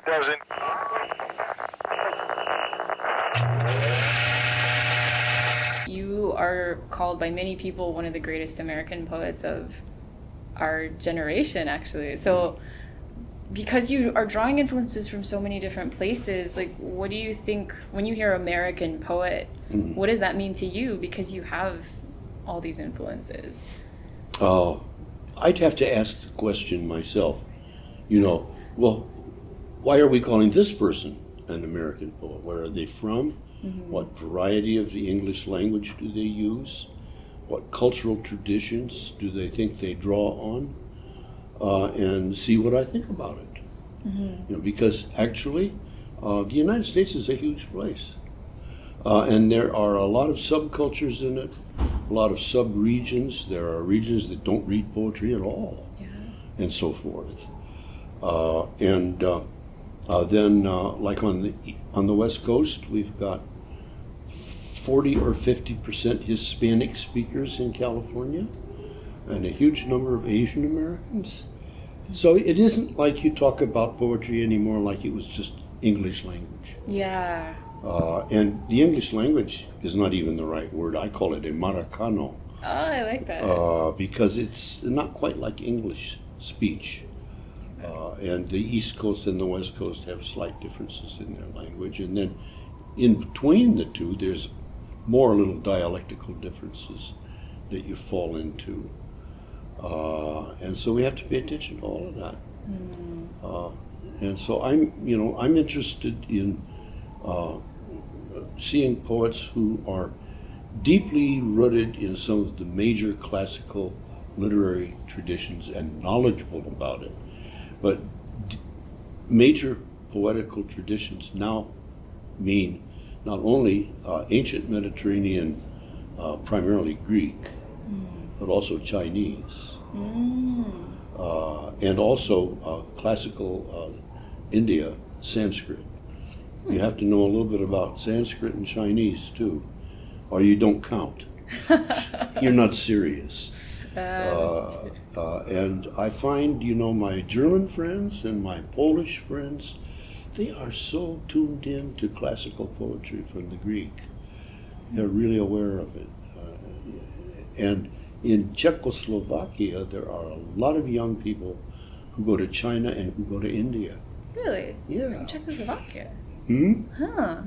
doesn't. You are called by many people one of the greatest American poets of our generation, actually. So because you are drawing influences from so many different places, like, what do you think when you hear American poet? What does that mean to you? Because you have all these influences. I'd have to ask the question myself. Well, why are we calling this person an American poet? Where are they from? What variety of the English language do they use? What cultural traditions do they think they draw on? And see what I think about it. Because actually, the United States is a huge place. And there are a lot of subcultures in it, a lot of sub-regions. There are regions that don't read poetry at all, and so forth. Then, like on the West Coast, we've got 40 or 50% Hispanic speakers in California, and a huge number of Asian Americans. So it isn't like you talk about poetry anymore like it was just English language. Yeah. And the English language is not even the right word. I call it Americano. Oh, I like that. Because it's not quite like English speech. And the East Coast and the West Coast have slight differences in their language. And then in between the two, there's more little dialectical differences that you fall into. And so we have to pay attention to all of that. And so I'm interested in seeing poets who are deeply rooted in some of the major classical literary traditions and knowledgeable about it. But major poetical traditions now mean not only ancient Mediterranean, primarily Greek, but also Chinese, and also classical India, Sanskrit. You have to know a little bit about Sanskrit and Chinese too, or you don't count. You're not serious. And I find, my German friends and my Polish friends, they are so tuned in to classical poetry from the Greek. They're really aware of it. And in Czechoslovakia, there are a lot of young people who go to China and who go to India. Really? Yeah. From Czechoslovakia? Huh.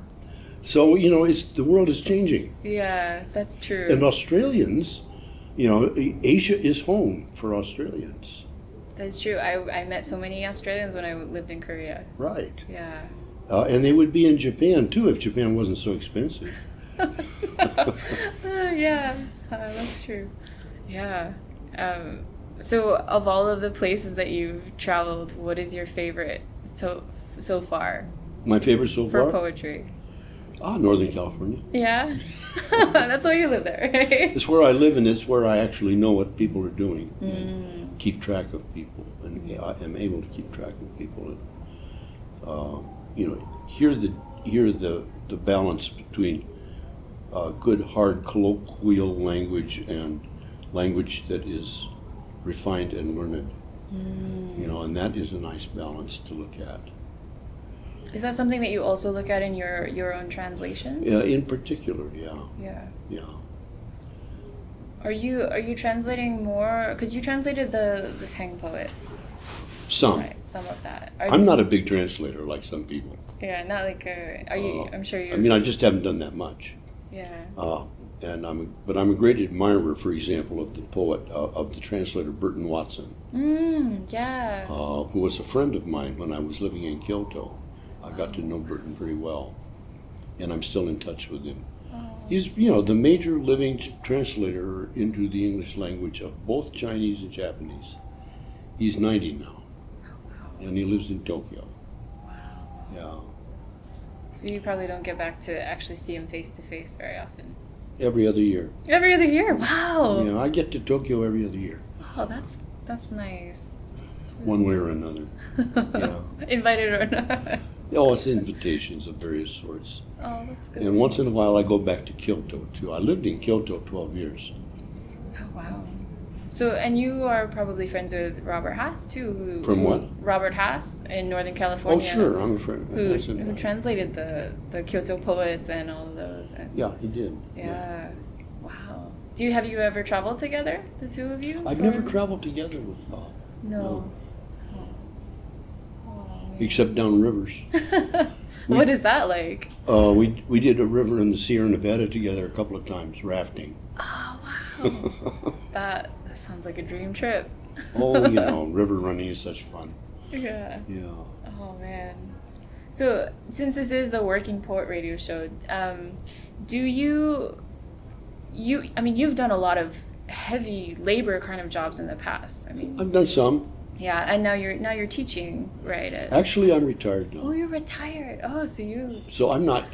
So, the world is changing. Yeah, that's true. And Australians, Asia is home for Australians. That's true. I met so many Australians when I lived in Korea. Right. Yeah. And they would be in Japan, too, if Japan wasn't so expensive. Yeah, that's true. Yeah. So of all of the places that you've traveled, what is your favorite so far? My favorite so far? For poetry. Northern California. Yeah? That's why you live there, right? It's where I live, and it's where I actually know what people are doing and keep track of people, and I am able to keep track of people. And, hear the balance between good, hard, colloquial language and language that is refined and learned. And that is a nice balance to look at. Is that something that you also look at in your own translations? Yeah, in particular, yeah. Yeah. Yeah. Are you translating more? Because you translated the Tang poet. Some. Right, some of that. I'm not a big translator like some people. Yeah, not like are you? I'm sure you. I just haven't done that much. Yeah. And I'm a great admirer, for example, of the poet, of the translator Burton Watson. Yeah. Who was a friend of mine when I was living in Kyoto. I got to know Burton very well, and I'm still in touch with him. He's, the major living translator into the English language of both Chinese and Japanese. He's 90 now, and he lives in Tokyo. Wow. Yeah. So you probably don't get back to actually see him face to face very often. Every other year. Every other year? Wow. Yeah, I get to Tokyo every other year. Oh, that's nice. That's really one way or another. Yeah. Invited or not. Oh, it's invitations of various sorts. Oh, that's good. And once in a while I go back to Kyoto too. I lived in Kyoto 12 years. Oh, wow. So, and you are probably friends with Robert Haas too. From what? Robert Haas in Northern Oh, California. sure, I'm a friend. Who translated the Kyoto poets and all of those. And, Yeah, he did. yeah. Wow. Have you ever traveled together, the two of you? I've never traveled together with Bob. No. Except down rivers. What is that like? We did a river in the Sierra Nevada together a couple of times, rafting. Oh, wow. that sounds like a dream trip. Oh, river running is such fun. Yeah. Yeah. Oh, man. So, since this is the Working Poet radio show, do you've done a lot of heavy labor kind of jobs in the past. I've done some. Yeah, and now you're teaching, right? Actually, I'm retired now. Oh, you're retired. Oh, so you. So I'm not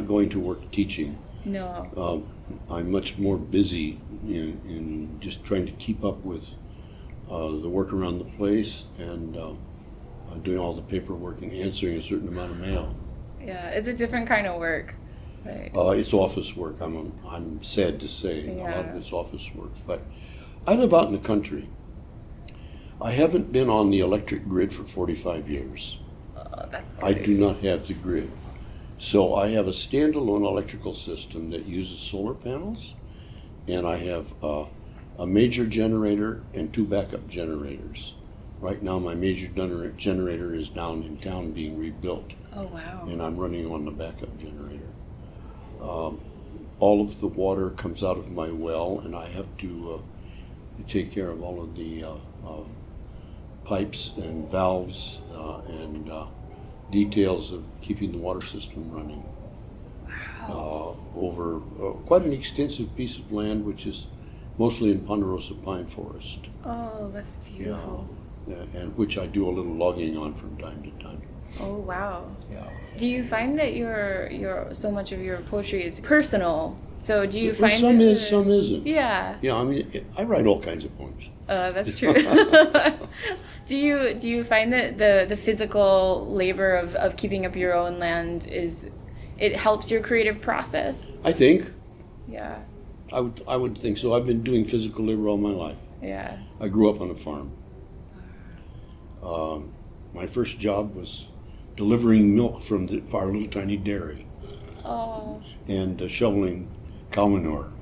going to work teaching. No. I'm much more busy in just trying to keep up with the work around the place and doing all the paperwork and answering a certain amount of mail. Yeah, it's a different kind of work, right? It's office work. I'm sad to say Yeah. a lot of it's office work, but I live out in the country. I haven't been on the electric grid for 45 years. Oh, that's good. I do not have the grid. So I have a standalone electrical system that uses solar panels, and I have a major generator and 2 backup generators. Right now my major generator is down in town being rebuilt. Oh, wow. And I'm running on the backup generator. All of the water comes out of my well, and I have to take care of all of the pipes and valves and details of keeping the water system running. Wow. Over quite an extensive piece of land, which is mostly in Ponderosa Pine Forest. Oh, that's beautiful. And which I do a little logging on from time to time. Oh, wow. Yeah. Do you find that your so much of your poetry is personal? So do you find some that is, some isn't. Yeah. Yeah, I write all kinds of poems. That's true. Do you find that the physical labor of keeping up your own land it helps your creative process? I think. Yeah. I would think so. I've been doing physical labor all my life. Yeah. I grew up on a farm. My first job was delivering milk from our little tiny dairy. Oh. And shoveling cow manure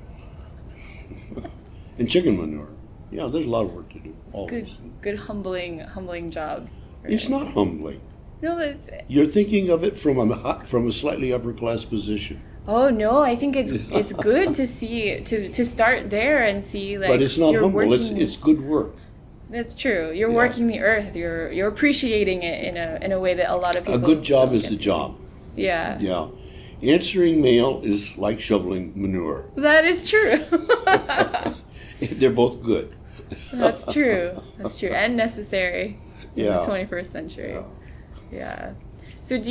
and chicken manure. Yeah, there's a lot of work to do. Always. Good humbling jobs. Right? It's not humbling. No, but it's. You're thinking of it from a slightly upper class position. Oh no, I think it's good to see to start there and see like. But it's not humble. Working, it's good work. That's true. You're working the earth. You're appreciating it in a way that a lot of people. A good job is don't a get to. job. Yeah. Yeah. Answering mail is like shoveling manure. That is true. They're both good. That's true. That's true. And necessary in Yeah. the 21st century. Yeah. So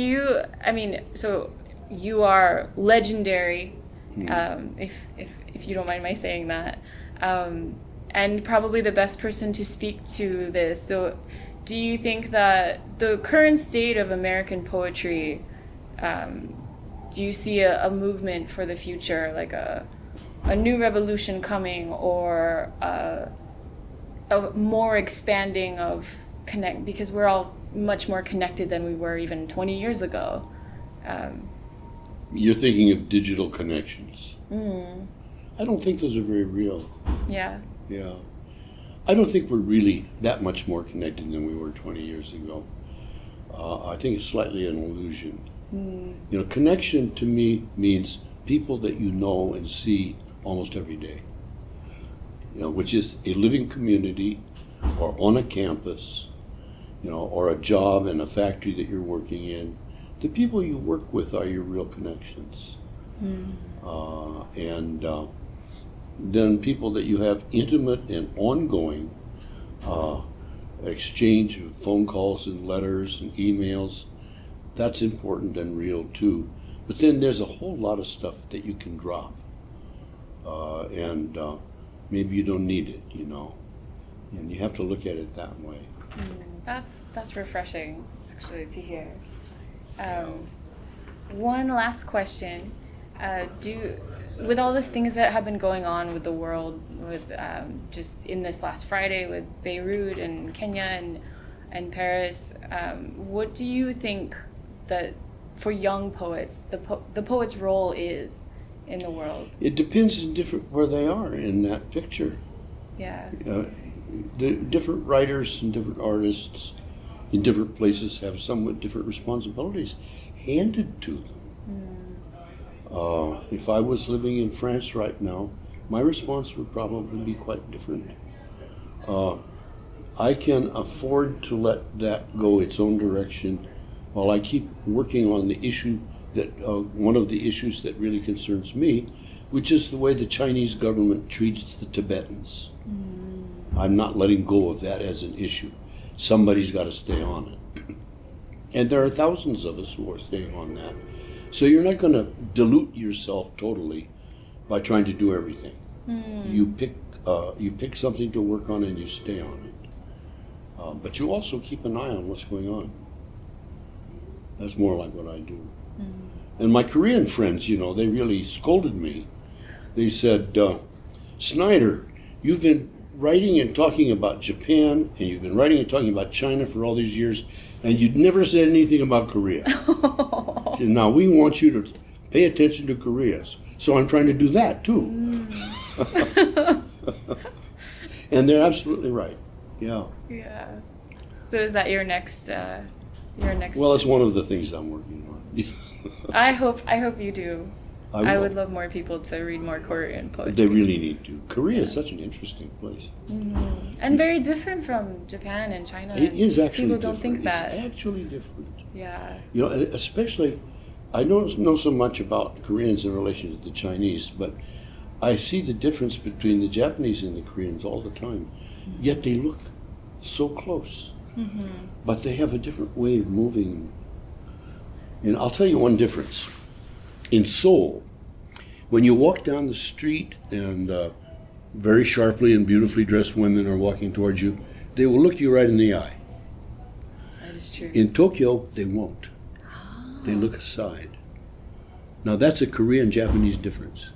so you are legendary, if you don't mind my saying that, and probably the best person to speak to this. So do you think that the current state of American poetry, do you see a movement for the future, like a new revolution coming, or a more expanding of connect, because we're all much more connected than we were even 20 years ago? You're thinking of digital connections. I don't think those are very real. Yeah. Yeah. I don't think we're really that much more connected than we were 20 years ago. I think it's slightly an illusion. Connection to me means people that you know and see almost every day. Which is a living community, or on a campus, or a job in a factory that you're working in. The people you work with are your real connections. And then people that you have intimate and ongoing exchange of phone calls and letters and emails, that's important and real too. But then there's a whole lot of stuff that you can drop. And maybe you don't need it, and you have to look at it that way. That's refreshing, actually, to hear. One last question: with all the things that have been going on with the world, with just in this last Friday with Beirut and Kenya and Paris, what do you think that for young poets, the poet's role is in the world? It depends on where they are in that picture. Yeah. The different writers and different artists in different places have somewhat different responsibilities handed to them. If I was living in France right now, my response would probably be quite different. I can afford to let that go its own direction while I keep working on the issue that one of the issues that really concerns me, which is the way the Chinese government treats the Tibetans. I'm not letting go of that as an issue. Somebody's got to stay on it. And there are thousands of us who are staying on that. So you're not going to dilute yourself totally by trying to do everything. You pick something to work on and you stay on it. But you also keep an eye on what's going on. That's more like what I do. And my Korean friends, you know, they really scolded me. They said, Snyder, you've been writing and talking about Japan, and you've been writing and talking about China for all these years, and you'd never said anything about Korea. So now we want you to pay attention to Korea. So I'm trying to do that too. And they're absolutely right. Yeah. Yeah. So is that your next? Well, it's one of the things I'm working on. I hope you do. I will. would love more people to read more Korean poetry. They really need to. Korea is such an interesting place. And very different from Japan and China. It is actually People different. don't think that. It's actually different. Yeah. You know, especially, I don't know so much about Koreans in relation to the Chinese, but I see the difference between the Japanese and the Koreans all the time. Yet they look so close. But they have a different way of moving. And I'll tell you one difference. In Seoul, when you walk down the street and very sharply and beautifully dressed women are walking towards you, they will look you right in the eye. That is true. In Tokyo, they won't. They look aside. Now that's a Korean-Japanese difference.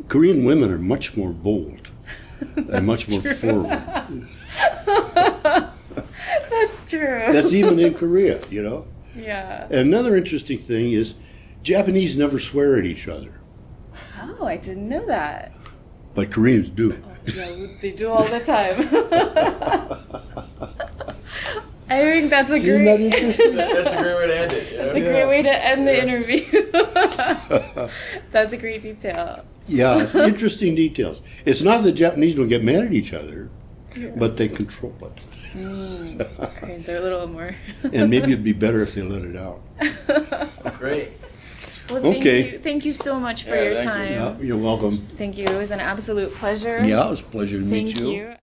Korean women are much more bold and much more forward. That's true. That's even in Korea, you know? Yeah. Another interesting thing is Japanese never swear at each other, Oh, I didn't know that. but Koreans do. Yeah, they do all the time. I think that's a Isn't that great. interesting? That's a great way to end it. That's a great way to end the interview. That's a great detail. Yeah, it's interesting details. It's not that Japanese don't get mad at each other, but they control it. Okay, they're a little more. And maybe it'd be better if they let it out. Great. Well, Okay. Thank you so much for Yeah, your thank you. time. Yeah, you're welcome. Thank you. It was an absolute pleasure. Yeah, it was a pleasure to meet Thank you.